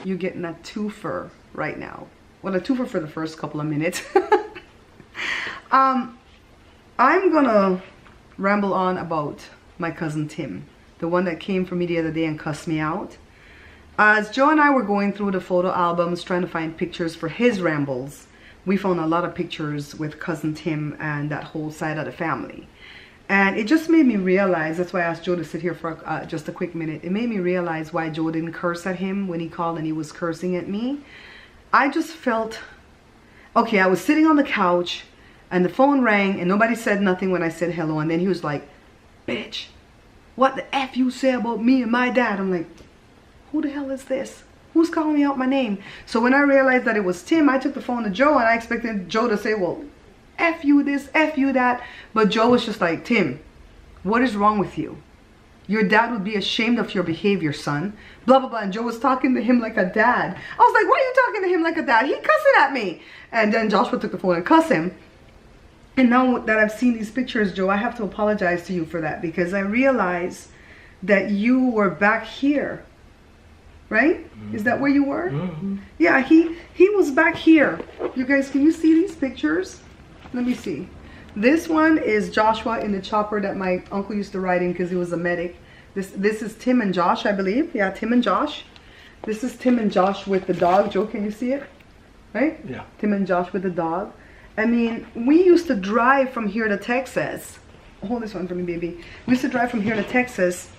you're getting a twofer right now. Well, a twofer for the first couple of minutes. I'm gonna ramble on about my cousin Tim, the one that came for me the other day and cussed me out. As Joe and I were going through the photo albums trying to find pictures for his rambles, we found a lot of pictures with cousin Tim and that whole side of the family. And it just made me realize, that's why I asked Joe to sit here for just a quick minute. It made me realize why Joe didn't curse at him when he called and he was cursing at me. I just felt, okay, I was sitting on the couch and the phone rang and nobody said nothing when I said hello. And then he was like, bitch, what the F you say about me and my dad? I'm like, who the hell is this? Who's calling me out my name? So when I realized that it was Tim, I took the phone to Joe and I expected Joe to say, well, F you this, F you that. But Joe was just like, Tim, what is wrong with you? Your dad would be ashamed of your behavior, son. Blah, blah, blah. And Joe was talking to him like a dad. I was like, why are you talking to him like a dad? He cussing at me. And then Joshua took the phone and cussed him. And now that I've seen these pictures, Joe, I have to apologize to you for that. Because I realized that you were back here. Right? Mm-hmm. Is that where you were? Mm-hmm. Yeah, he was back here. You guys, can you see these pictures? Let me see. This one is Joshua in the chopper that my uncle used to ride in because he was a medic. This is Tim and Josh, I believe. Yeah, Tim and Josh. This is Tim and Josh with the dog. Joe, can you see it? Right? Yeah. Tim and Josh with the dog. I mean, we used to drive from here to Texas. Hold this one for me, baby. We used to drive from here to Texas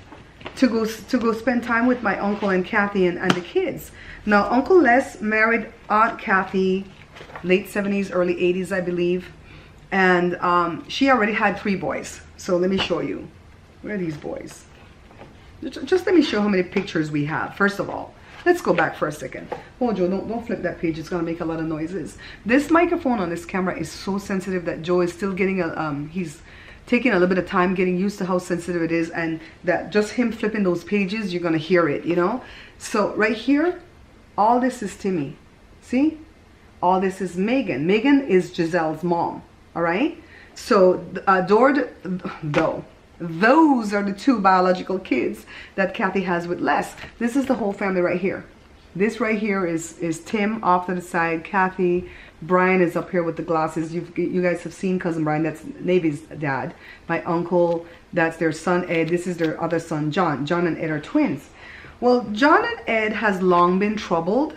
to go spend time with my uncle and Kathy and the kids. Now, Uncle Les married Aunt Kathy late 70s, early 80s, I believe. And she already had 3 boys. So let me show you. Where are these boys? Just let me show how many pictures we have. First of all, let's go back for a second. Oh, Joe, don't flip that page. It's going to make a lot of noises. This microphone on this camera is so sensitive that Joe is still getting he's taking a little bit of time getting used to how sensitive it is, and that just him flipping those pages, you're going to hear it, you know? So right here, all this is Timmy. See? All this is Megan. Megan is Giselle's mom. All right? So those are the 2 biological kids that Kathy has with Les. This is the whole family right here. This right here is Tim off to the side. Kathy, Brian is up here with the glasses. You guys have seen cousin Brian. That's Navy's dad. My uncle, that's their son Ed. This is their other son John. John and Ed are twins. Well, John and Ed has long been troubled,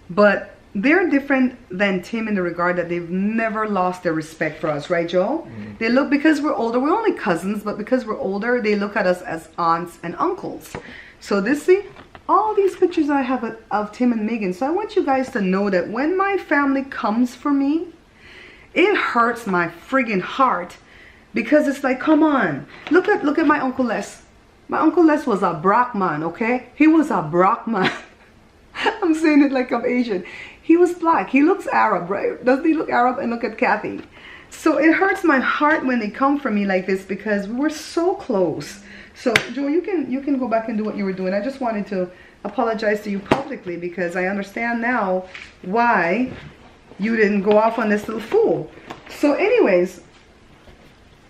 but they're different than Tim in the regard that they've never lost their respect for us, right, Joe? Mm-hmm. They look, because we're older, we're only cousins, but because we're older, they look at us as aunts and uncles. So see, all these pictures I have of Tim and Megan. So I want you guys to know that when my family comes for me, it hurts my friggin' heart, because it's like, come on, look at my Uncle Les. My Uncle Les was a Brahman, okay? He was a Brahman. I'm saying it like I'm Asian. He was black. He looks Arab, right? Doesn't he look Arab? And look at Kathy. So it hurts my heart when they come for me like this, because we were so close. So Joe, you can go back and do what you were doing. I just wanted to apologize to you publicly, because I understand now why you didn't go off on this little fool. So anyways,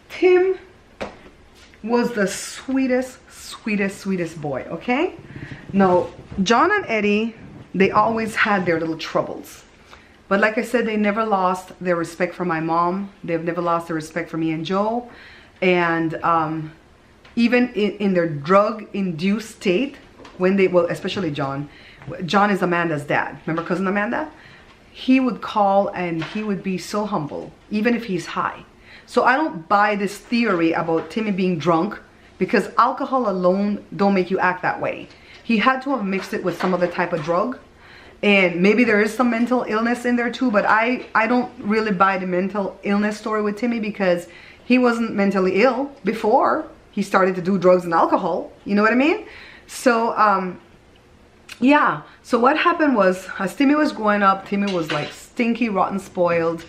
Tim was the sweetest boy, okay? Now, John and Eddie, they always had their little troubles. But like I said, they never lost their respect for my mom. They've never lost their respect for me and Joe. And even in their drug-induced state, when they, well, especially John. John is Amanda's dad. Remember cousin Amanda? He would call and he would be so humble, even if he's high. So I don't buy this theory about Timmy being drunk, because alcohol alone don't make you act that way. He had to have mixed it with some other type of drug. And maybe there is some mental illness in there too, but I don't really buy the mental illness story with Timmy, because he wasn't mentally ill before he started to do drugs and alcohol. You know what I mean? So, yeah. So what happened was, as Timmy was growing up, Timmy was like stinky, rotten, spoiled.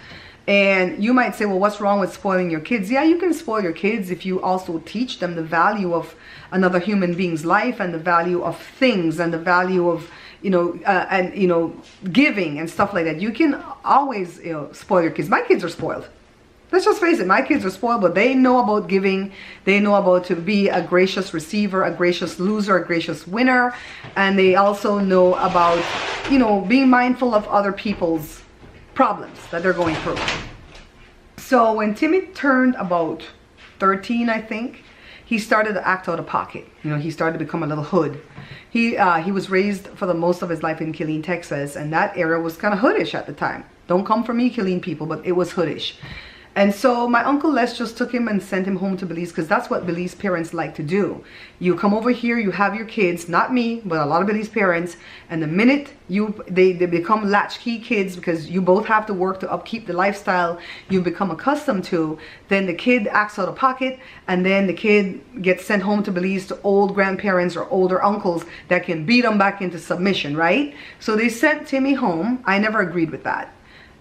And you might say, well, what's wrong with spoiling your kids? Yeah, you can spoil your kids if you also teach them the value of another human being's life, and the value of things, and the value of, giving and stuff like that. You can always, spoil your kids. My kids are spoiled. Let's just face it, my kids are spoiled, but they know about giving. They know about to be a gracious receiver, a gracious loser, a gracious winner. And they also know about, you know, being mindful of other people's problems that they're going through. So when Timmy turned about 13, I think, he started to act out of pocket. You know, he started to become a little hood. He was raised for the most of his life in Killeen, Texas, and that area was kind of hoodish at the time. Don't come for me, Killeen people, but it was hoodish. And so my Uncle Les just took him and sent him home to Belize, because that's what Belize parents like to do. You come over here, you have your kids, not me, but a lot of Belize parents, and the minute they become latchkey kids, because you both have to work to upkeep the lifestyle you become accustomed to, then the kid acts out of pocket, and then the kid gets sent home to Belize to old grandparents or older uncles that can beat them back into submission, right? So they sent Timmy home. I never agreed with that.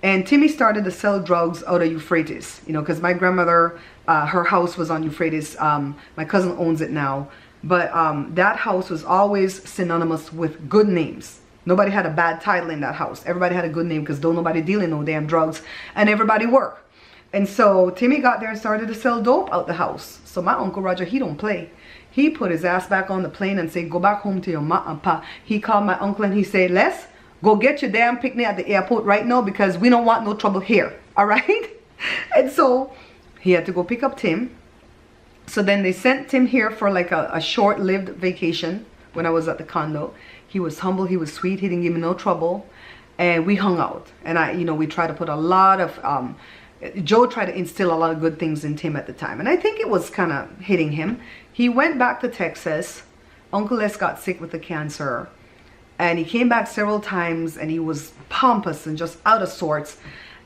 And Timmy started to sell drugs out of Euphrates, you know, because my grandmother, her house was on Euphrates. My cousin owns it now. But that house was always synonymous with good names. Nobody had a bad title in that house. Everybody had a good name because don't nobody deal in no damn drugs. And everybody worked. And so Timmy got there and started to sell dope out the house. So my Uncle Roger, he don't play. He put his ass back on the plane and said, go back home to your ma and pa. He called my uncle and he said, Les, go get your damn picnic at the airport right now because we don't want no trouble here. All right? And so he had to go pick up Tim. So then they sent Tim here for like a short-lived vacation when I was at the condo. He was humble. He was sweet. He didn't give me no trouble. And we hung out. And you know, we tried to put a lot of, Joe tried to instill a lot of good things in Tim at the time. And I think it was kind of hitting him. He went back to Texas. Uncle Les got sick with the cancer. And he came back several times and he was pompous and just out of sorts.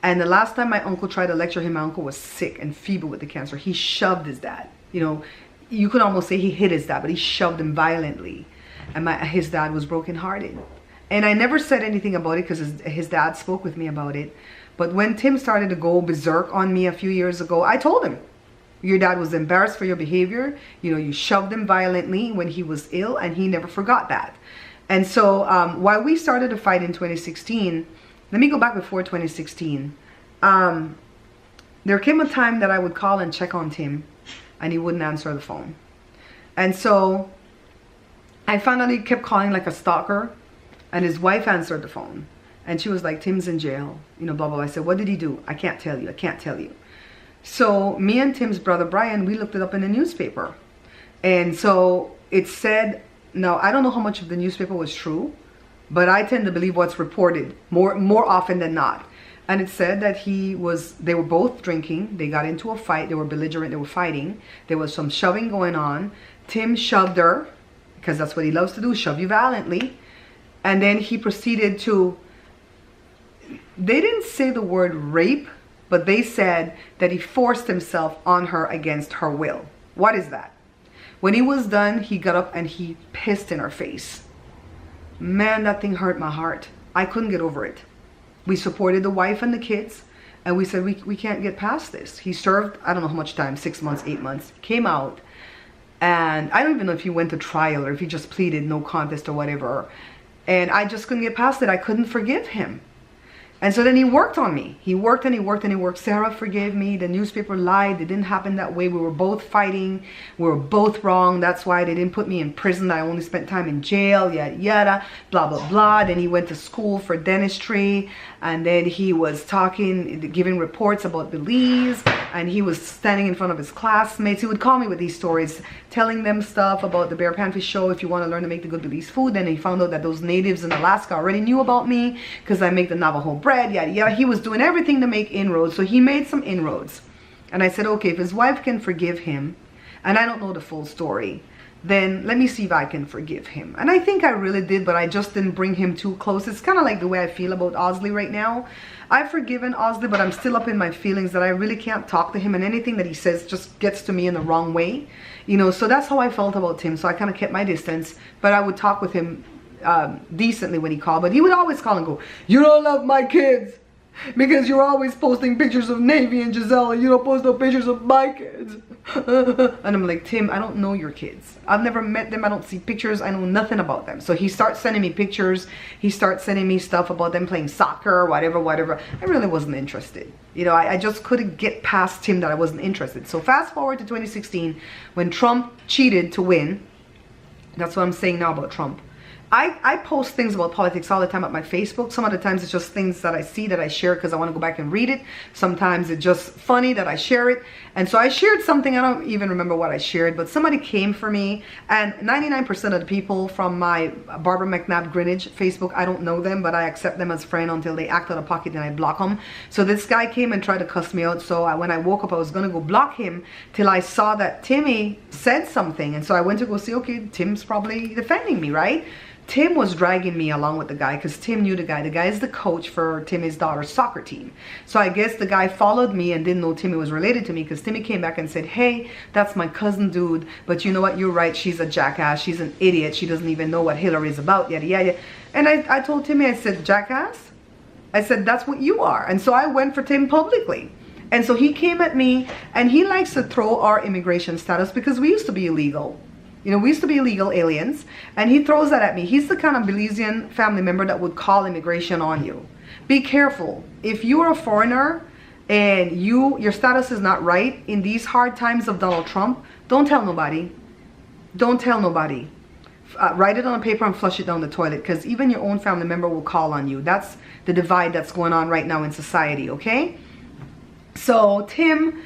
And the last time my uncle tried to lecture him, my uncle was sick and feeble with the cancer. He shoved his dad. You know, you could almost say he hit his dad, but he shoved him violently. And his dad was brokenhearted. And I never said anything about it because his dad spoke with me about it. But when Tim started to go berserk on me a few years ago, I told him, your dad was embarrassed for your behavior. You know, you shoved him violently when he was ill and he never forgot that. And so while we started to fight in 2016, let me go back before 2016. There came a time that I would call and check on Tim and he wouldn't answer the phone. And so I found out he kept calling like a stalker and his wife answered the phone. And she was like, Tim's in jail, you know, blah, blah, blah. I said, what did he do? I can't tell you. I can't tell you. So me and Tim's brother, Brian, we looked it up in the newspaper. And so it said, now, I don't know how much of the newspaper was true, but I tend to believe what's reported more often than not. And it said that they were both drinking. They got into a fight. They were belligerent. They were fighting. There was some shoving going on. Tim shoved her, because that's what he loves to do, shove you violently. And then he proceeded to, they didn't say the word rape, but they said that he forced himself on her against her will. What is that? When he was done, he got up and he pissed in her face. Man, that thing hurt my heart. I couldn't get over it. We supported the wife and the kids, and we said, we can't get past this. He served, I don't know how much time, 6 months, 8 months, came out, and I don't even know if he went to trial or if he just pleaded no contest or whatever. And I just couldn't get past it. I couldn't forgive him. And so then he worked on me. He worked and he worked and he worked. Sarah forgave me. The newspaper lied. It didn't happen that way. We were both fighting. We were both wrong. That's why they didn't put me in prison. I only spent time in jail, yada, yada, blah, blah, blah. Then he went to school for dentistry. And then he was giving reports about Belize. And he was standing in front of his classmates. He would call me with these stories, telling them stuff about the Bear Panfish show. If you want to learn to make the good Belize food. Then he found out that those natives in Alaska already knew about me because I make the Navajo bread, yada, yada. He was doing everything to make inroads. So he made some inroads. And I said, okay, if his wife can forgive him, and I don't know the full story, then let me see if I can forgive him. And I think I really did, but I just didn't bring him too close. It's kind of like the way I feel about Osley right now. I've forgiven Osley, but I'm still up in my feelings that I really can't talk to him, and anything that he says just gets to me in the wrong way. You know, so that's how I felt about Tim. So I kind of kept my distance, but I would talk with him decently when he called. But he would always call and go, you don't love my kids. because you're always posting pictures of Navy and Giselle and you don't post no pictures of my kids. And I'm like, Tim, I don't know your kids. I've never met them. I don't see pictures. I know nothing about them. So he starts sending me pictures. He starts sending me stuff about them playing soccer, whatever. I really wasn't interested. You know, I just couldn't get past Tim that I wasn't interested. So fast forward to 2016 when Trump cheated to win. That's what I'm saying now about Trump. I post things about politics all the time at my Facebook. Some of the times it's just things that I see that I share because I want to go back and read it. Sometimes it's just funny that I share it. And so I shared something, I don't even remember what I shared, but somebody came for me. And 99% of the people from my Barbara McNabb Greenwich Facebook, I don't know them, but I accept them as friend until they act out of pocket and I block them. So this guy came and tried to cuss me out. So when I woke up, I was going to go block him till I saw that Timmy said something. And so I went to go see, okay, Tim's probably defending me, right? Tim was dragging me along with the guy because Tim knew the guy. The guy is the coach for Timmy's daughter's soccer team. So I guess the guy followed me and didn't know Timmy was related to me because Timmy came back and said, hey, that's my cousin dude. But you know what? You're right. She's a jackass. She's an idiot. She doesn't even know what Hillary is about. Yada, yada. And I told Timmy, I said, jackass? I said, that's what you are. And so I went for Tim publicly. And so he came at me and he likes to throw our immigration status because we used to be illegal. You know, we used to be illegal aliens, and he throws that at me. He's the kind of Belizean family member that would call immigration on you. Be careful. If you are a foreigner and your status is not right in these hard times of Donald Trump, don't tell nobody. Don't tell nobody. Write it on a paper and flush it down the toilet because even your own family member will call on you. That's the divide that's going on right now in society, okay? So Tim...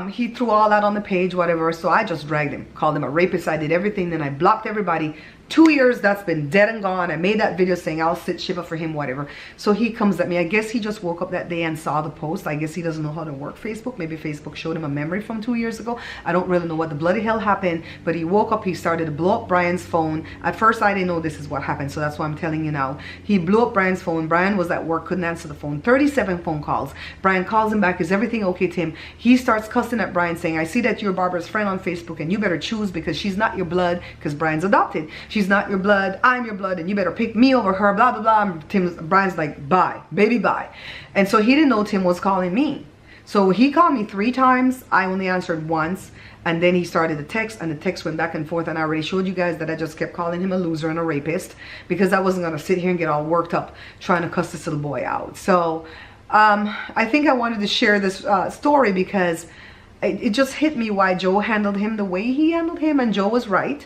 he threw all that on the page, whatever. So I just dragged him, called him a rapist. I did everything. Then I blocked everybody. 2 years, that's been dead and gone. I made that video saying I'll sit Shiva for him, whatever. So he comes at me. I guess he just woke up that day and saw the post. I guess he doesn't know how to work Facebook. Maybe Facebook showed him a memory from 2 years ago. I don't really know what the bloody hell happened. But he woke up. He started to blow up Brian's phone. At first, I didn't know this is what happened. So that's why I'm telling you now. He blew up Brian's phone. Brian was at work, couldn't answer the phone. 37 phone calls. Brian calls him back. Is everything okay, Tim? He starts cussing at Brian saying, I see that you're Barbara's friend on Facebook and you better choose because she's not your blood because Brian's adopted. She's not your blood. I'm your blood and you better pick me over her, blah, blah, blah. Brian's like, bye, baby, bye. And so he didn't know Tim was calling me. So he called me 3 times. I only answered once. And then he started the text and the text went back and forth. And I already showed you guys that I just kept calling him a loser and a rapist because I wasn't going to sit here and get all worked up trying to cuss this little boy out. So I think I wanted to share this story because it just hit me why Joe handled him the way he handled him. And Joe was right.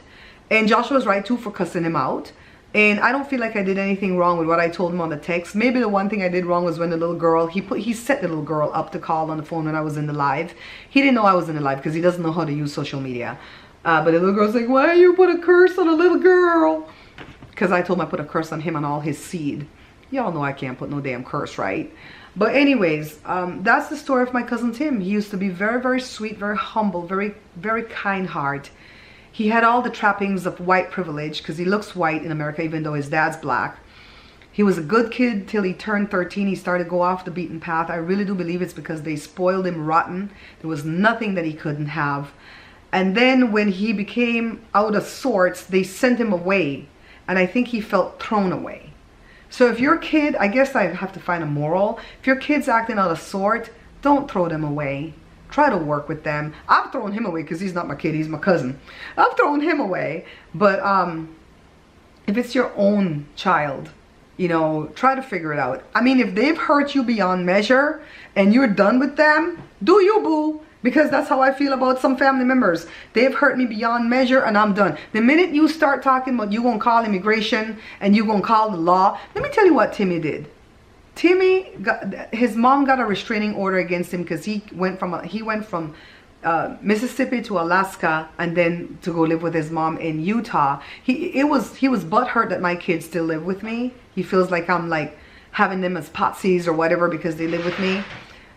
And Joshua was right too for cussing him out. And I don't feel like I did anything wrong with what I told him on the text. Maybe the one thing I did wrong was when the little girl, he set the little girl up to call on the phone when I was in the live. He didn't know I was in the live because he doesn't know how to use social media. But the little girl's like, why you put a curse on a little girl? Because I told him I put a curse on him and all his seed. Y'all know I can't put no damn curse, right? But anyways, that's the story of my cousin Tim. He used to be very, very sweet, very humble, very, very kind heart. He had all the trappings of white privilege because he looks white in America even though his dad's black. He was a good kid till he turned 13. He started to go off the beaten path. I really do believe it's because they spoiled him rotten. There was nothing that he couldn't have. And then when he became out of sorts, they sent him away. And I think he felt thrown away. So if your kid, I guess I have to find a moral. If your kid's acting out of sort, don't throw them away. Try to work with them. I've thrown him away because he's not my kid, he's my cousin. I've thrown him away. But if it's your own child, you know, try to figure it out. I mean, if they've hurt you beyond measure and you're done with them, do you, boo? Because that's how I feel about some family members. They've hurt me beyond measure and I'm done. The minute you start talking about you gonna call immigration and you gonna call the law, let me tell you what Timmy did. Timmy, his mom got a restraining order against him because he went from Mississippi to Alaska and then to go live with his mom in Utah. He was butthurt that my kids still live with me. He feels like I'm like having them as potsies or whatever because they live with me.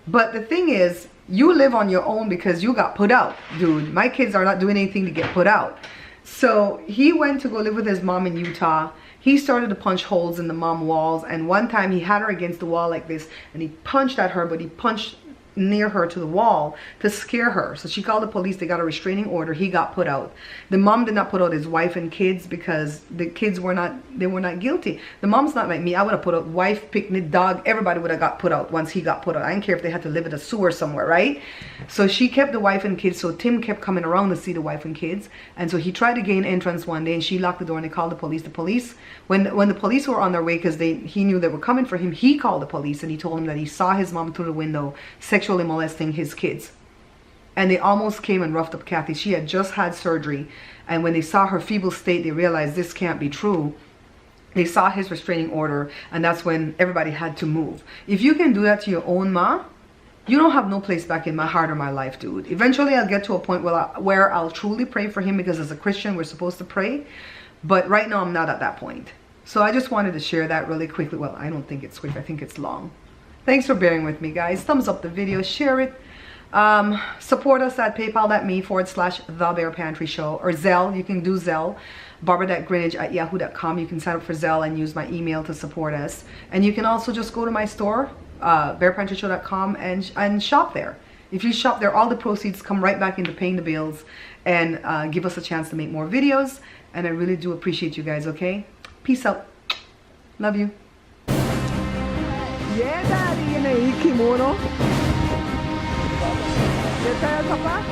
But the thing is, you live on your own because you got put out, dude. My kids are not doing anything to get put out. So he went to go live with his mom in Utah. He started to punch holes in the mom walls, and one time he had her against the wall like this and he punched at her, but he punched near her to the wall to scare her. So she called the police. They got a restraining order. He got put out. The mom did not put out his wife and kids because the kids were not guilty. The mom's not like me. I would have put out wife, picnic, dog. Everybody would have got put out once he got put out. I didn't care if they had to live in a sewer somewhere, right? So she kept the wife and kids. So Tim kept coming around to see the wife and kids. And so he tried to gain entrance one day, and she locked the door, and they called the police. The police, when the police were on their way, because he knew they were coming for him, he called the police, and he told him that he saw his mom through the window sexually molesting his kids. And they almost came and roughed up Kathy. She had just had surgery, and when they saw her feeble state, they realized this can't be true. They saw his restraining order, and that's when everybody had to move. If you can do that to your own ma, you don't have no place back in my heart or my life, dude. Eventually, I'll get to a point where I'll truly pray for him, because as a Christian, we're supposed to pray. But right now, I'm not at that point. So I just wanted to share that really quickly. Well, I don't think it's quick. I think it's long. Thanks for bearing with me, guys. Thumbs up the video. Share it. Support us at paypal.me/thebearpantryshow, or Zelle. You can do Zelle. Barbara.Greenidge@yahoo.com. You can sign up for Zelle and use my email to support us. And you can also just go to my store, bearpantryshow.com, and shop there. If you shop there, all the proceeds come right back into paying the bills and give us a chance to make more videos. And I really do appreciate you guys, okay? Peace out. Love you. Yeah, Daddy, in a kimono. ¿Qué tal, papá?